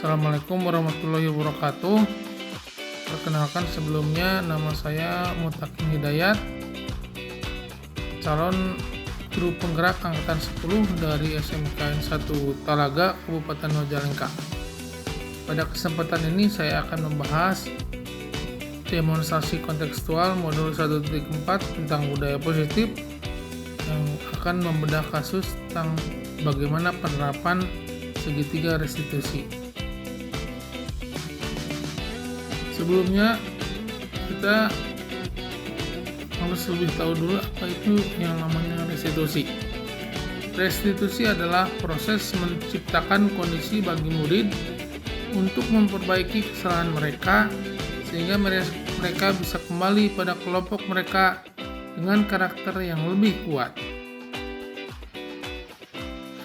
Assalamualaikum warahmatullahi wabarakatuh. Perkenalkan sebelumnya, nama saya Mutakin Hidayat, calon guru penggerak angkatan 10 dari SMKN 1 Talaga, Kabupaten Majalengka. Pada kesempatan ini saya akan membahas demonstrasi kontekstual modul 1.4 tentang budaya positif yang akan membedah kasus tentang bagaimana penerapan segitiga restitusi. Sebelumnya kita harus lebih tahu dulu apa itu yang namanya restitusi. Restitusi adalah proses menciptakan kondisi bagi murid untuk memperbaiki kesalahan mereka sehingga mereka bisa kembali pada kelompok mereka dengan karakter yang lebih kuat.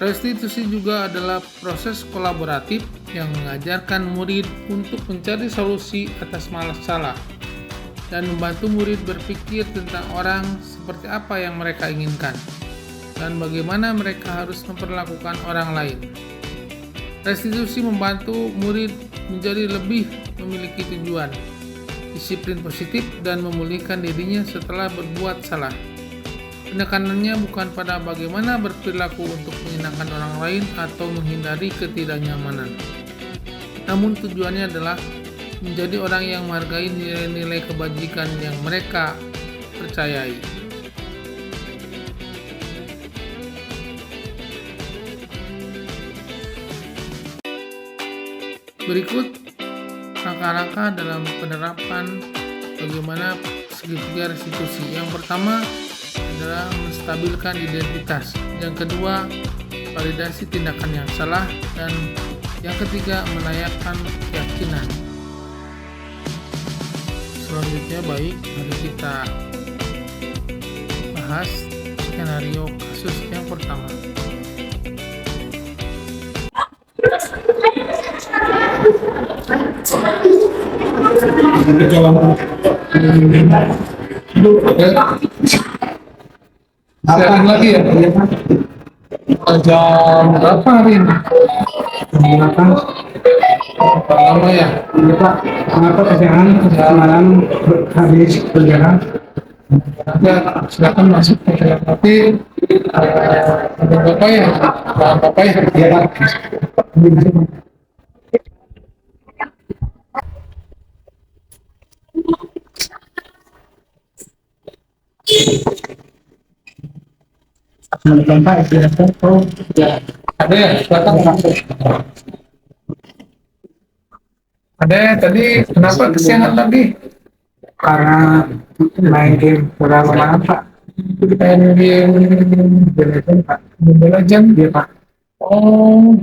Restitusi juga adalah proses kolaboratif yang mengajarkan murid untuk mencari solusi atas masalah dan membantu murid berpikir tentang orang seperti apa yang mereka inginkan dan bagaimana mereka harus memperlakukan orang lain. Restitusi membantu murid menjadi lebih memiliki tujuan, disiplin positif, dan memulihkan dirinya setelah berbuat salah. Penekanannya bukan pada bagaimana berperilaku untuk menyenangkan orang lain atau menghindari ketidaknyamanan. Namun tujuannya adalah menjadi orang yang menghargai nilai-nilai kebajikan yang mereka percayai. Berikut langkah-langkah dalam penerapan bagaimana segitiga restitusi. Yang pertama adalah menstabilkan identitas. Yang kedua, validasi tindakan yang salah. Dan yang ketiga, melayakkan keyakinan. Selanjutnya, mari kita bahas skenario kasus yang pertama. Siaran lagi ya? Jam berapa hari ini? Jam 8. Lama ya? Iya Pak, kenapa kesiangan malam habis berjalan? Ya, silakan masuk ke dalam. Tapi ada bapak ya? Bapak ya? Iya Pak. Pak, Ada ya? Silakan. Ada ya? Tadi kenapa kesiangan tadi? karena main game terlalu lama Pak. Main game Pak. Mobile Legends? Iya Pak. Oh,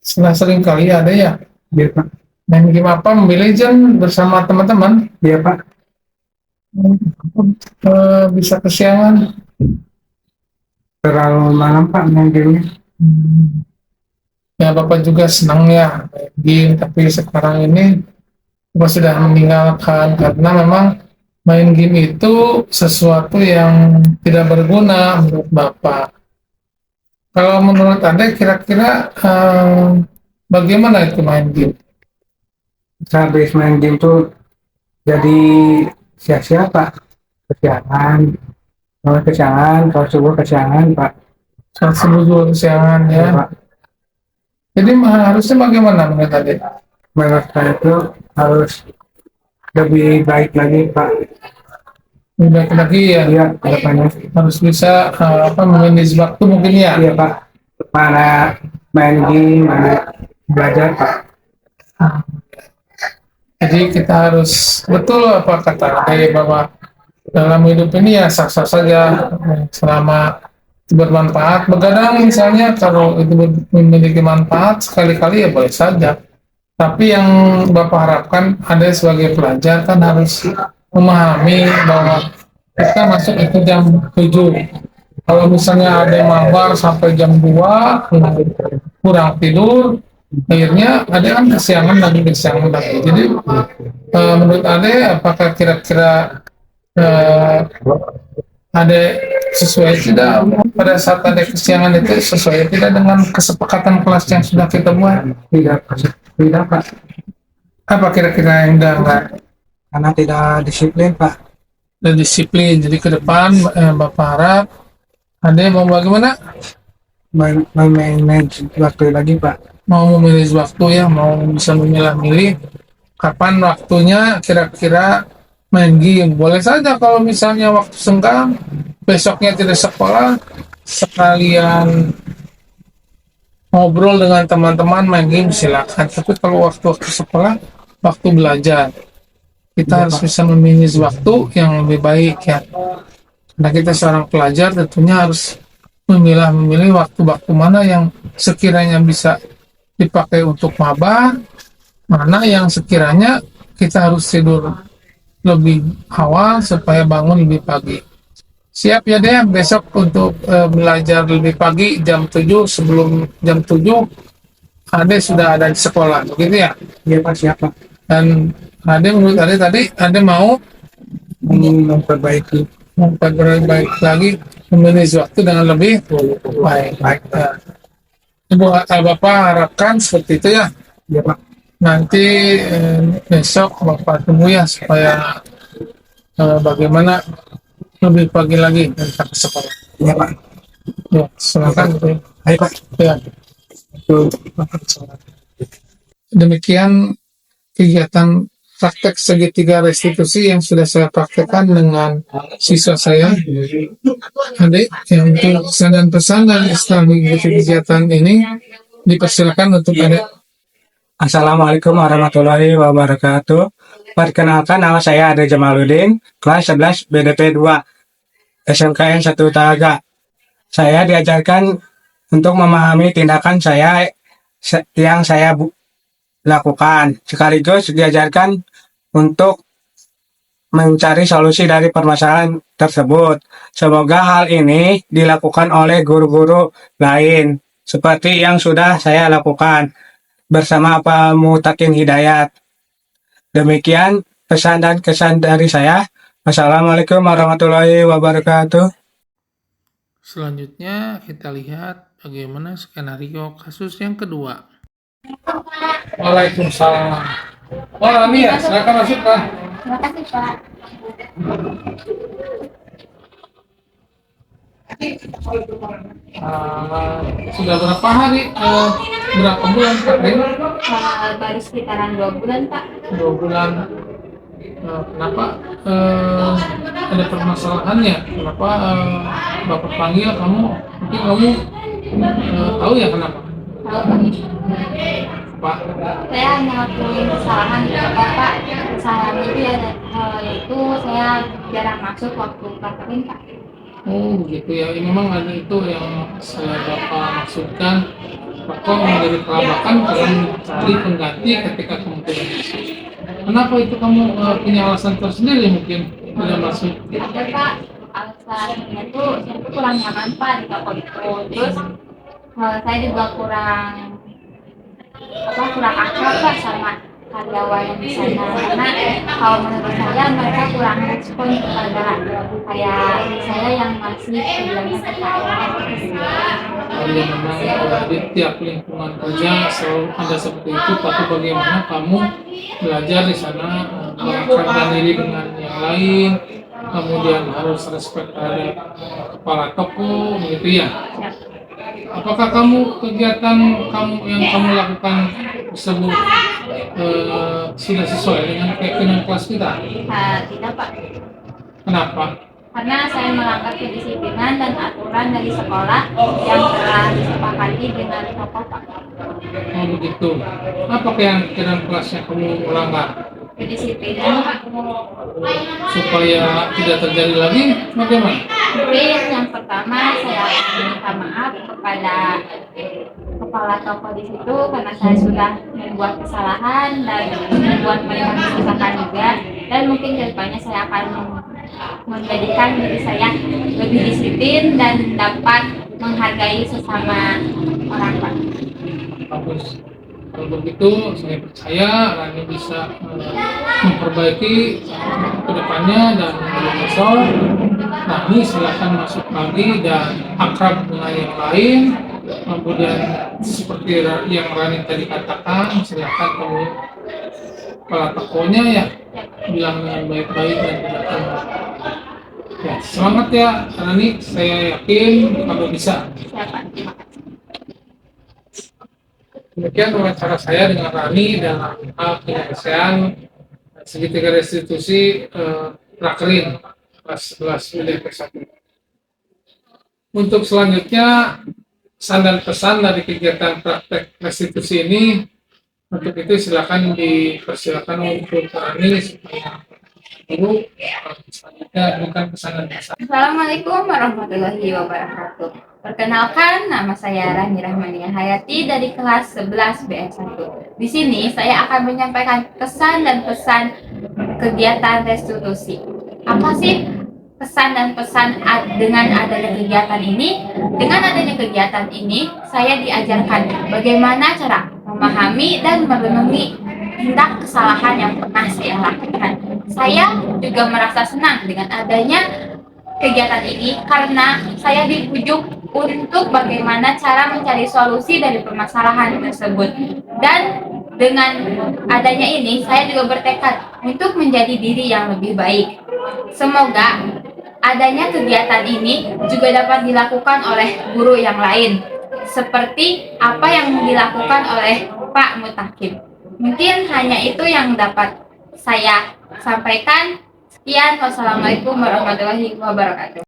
setelah sering kali ada ya? Iya Pak. Main game apa? Mobile Legends bersama teman-teman? Iya Pak. Bisa kesiangan. Terlalu malam Pak main gamenya. Ya, Bapak juga senang ya main game, tapi sekarang ini Bapak sudah meninggalkan karena memang main game itu sesuatu yang tidak berguna menurut Bapak. Kalau menurut Anda kira-kira bagaimana itu main game? Habis main game tuh jadi sia-sia Pak. Kesiangan, kalau subuh kesiangan Pak. Saat subuh kesiangan ya. Iya, Pak. Jadi harusnya bagaimana menurut Anda? Menurut saya itu harus lebih baik lagi Pak. Lebih baik lagi ya. Iya, harapannya. Harus bisa memanage waktu mungkin ya. Iya Pak. Para main game, belajar Pak. Jadi kita harus betul apa kata Anda bahwa dalam hidup ini ya sah-sah saja selama itu bermanfaat. Begadang misalnya kalau itu memiliki manfaat sekali-kali ya boleh saja. Tapi yang Bapak harapkan ada sebagai pelajar kan harus memahami bahwa kita masuk itu jam 7. Kalau misalnya ada yang mabar sampai jam 2, kurang tidur, akhirnya ada kan kesiangan lagi. Jadi menurut Ade, apakah kira-kira ada sesuai tidak pada saat ada kesiangan itu sesuai tidak dengan kesepakatan kelas yang sudah kita buat? Tidak, tidak Pak. Apa kira-kira yang udah nggak Karena tidak disiplin Pak. disiplin? Jadi ke depan Bapak harap ada yang mau bagaimana? Manage waktu lagi Pak. Mau memilih waktu ya, mau bisa memilah-milih kapan waktunya kira-kira main game. Boleh saja kalau misalnya waktu senggang, besoknya tidak sekolah, sekalian ngobrol dengan teman-teman main game silakan. Tapi kalau waktu-waktu sekolah, waktu belajar, kita harus bisa memilih waktu yang lebih baik ya. Nah kita seorang pelajar tentunya harus memilih waktu-waktu mana yang sekiranya bisa dipakai untuk mabar, mana yang sekiranya kita harus tidur lebih awal supaya bangun lebih pagi. Siap ya deh besok untuk belajar lebih pagi jam 7, sebelum jam 7 Ade sudah ada di sekolah, begitu ya? Iya Pak, siap Pak. Dan Ade menurut Ade tadi Ade mau Memperbaiki. lagi memilih waktu dengan lebih baik. Nah, Ibu Bapak harapkan seperti itu ya. Iya Pak. Nanti besok Bapak tunggu ya supaya bagaimana lebih pagi lagi kita ke sekolah. Iya Pak. Ya, silakan. Ayo Pak. Ya. Demikian kegiatan praktek segitiga restitusi yang sudah saya praktekkan dengan siswa saya. Adik, yang untuk pesan dan pesan dari setelah mengikuti kegiatan ini, dipersilakan untuk adik. Assalamualaikum warahmatullahi wabarakatuh. Perkenalkan, nama saya Ade Jamaluddin, kelas 11 BDP 2, SMKN 1 Talaga. Saya diajarkan untuk memahami tindakan saya yang saya lakukan, sekaligus diajarkan untuk mencari solusi dari permasalahan tersebut. Semoga hal ini dilakukan oleh guru-guru lain, seperti yang sudah saya lakukan bersama Pak Mutakin Hidayat. Demikian pesan dan kesan dari saya. Assalamualaikum warahmatullahi wabarakatuh. Selanjutnya kita lihat bagaimana skenario kasus yang kedua. Waalaikumsalam. Oh, Lamia, silakan masuk Pak. Terima kasih Pak. Sudah berapa hari, berapa bulan Pak? Baru sekitaran 2 bulan Pak. 2 bulan. Kenapa ada permasalahannya? Kenapa Bapak panggil kamu? Mungkin kamu tahu ya kenapa? Tahu Pak. Pak. Saya hanya ngelakuin kesalahan di sekolah Pak. Kesalahan itu ya, yaitu saya jarang masuk waktu praktekin Pak. Oh begitu ya, ini memang ada itu yang saya Bapak maksudkan. Bapak menjadi kelabakan dalam mencari pengganti ketika kamu tidak masuk. Kenapa itu kamu punya alasan tersendiri mungkin tidak masuk? Ada Pak, alasannya tuh saya tuh kurang nyaman Pak di toko itu. Terus saya juga kurang akrab Pak sama karyawan yang di sana, karena kalau menurut saya mereka kurang respon kepada kayak saya yang masih bilangnya PKL. Ya memang di tiap lingkungan kerja selalu ada seperti itu, tapi bagaimana kamu belajar di sana mengakrabkan diri dengan yang lain, kemudian harus respect terhadap kepala toko, begitu ya. Apakah kamu kegiatan yang kamu lakukan tersebut sudah sesuai dengan keyakinan kelas kita? Tidak Pak. Kenapa? Karena saya melanggar kedisiplinan dan aturan dari sekolah yang telah disepakati dengan tokoh Pak. Oh begitu. Apa keyakinan kelas yang kamu melanggar? Kedisiplinan Pak. Supaya tidak terjadi lagi, bagaimana? Mungkin yang pertama saya minta maaf kepada kepala toko di situ karena saya sudah membuat kesalahan dan membuat mereka menyusahkan juga, dan mungkin kedepannya saya akan menjadikan diri saya lebih disiplin dan dapat menghargai sesama orang Pak. Bagus. Kalau begitu saya percaya Rani bisa memperbaiki ke depannya dan besok Rani silakan masuk lagi dan akrab dengan yang lain. Kemudian seperti yang Rani tadi katakan, silakan kamu kepala tokonya ya bilang dengan baik-baik dan tidak tanggung. Ya, semangat ya Rani, saya yakin kamu bisa. Siapa? Terima kasih. Demikian wawancara saya dengan Rani dalam hal penyelesaian segitiga restitusi Prakerin kelas 11 wilayah ke-1. Untuk selanjutnya pesan dan pesan dari kegiatan praktek restitusi ini, untuk itu silakan dipersilakan untuk Rani supaya dulu selanjutnya berikan pesan dan pesan. Assalamualaikum warahmatullahi wabarakatuh. Perkenalkan, nama saya Rani Rahmania Hayati dari kelas 11 BS1. Di sini saya akan menyampaikan pesan dan pesan kegiatan restitusi. Apa sih pesan dan pesan dengan adanya kegiatan ini? Dengan adanya kegiatan ini, saya diajarkan bagaimana cara memahami dan merenungi tindak kesalahan yang pernah saya lakukan. Saya juga merasa senang dengan adanya kegiatan ini karena saya dibujuk untuk bagaimana cara mencari solusi dari permasalahan tersebut. Dan dengan adanya ini, saya juga bertekad untuk menjadi diri yang lebih baik. Semoga adanya kegiatan ini juga dapat dilakukan oleh guru yang lain, seperti apa yang dilakukan oleh Pak Mutakim. Mungkin hanya itu yang dapat saya sampaikan. Sekian, wassalamualaikum warahmatullahi wabarakatuh.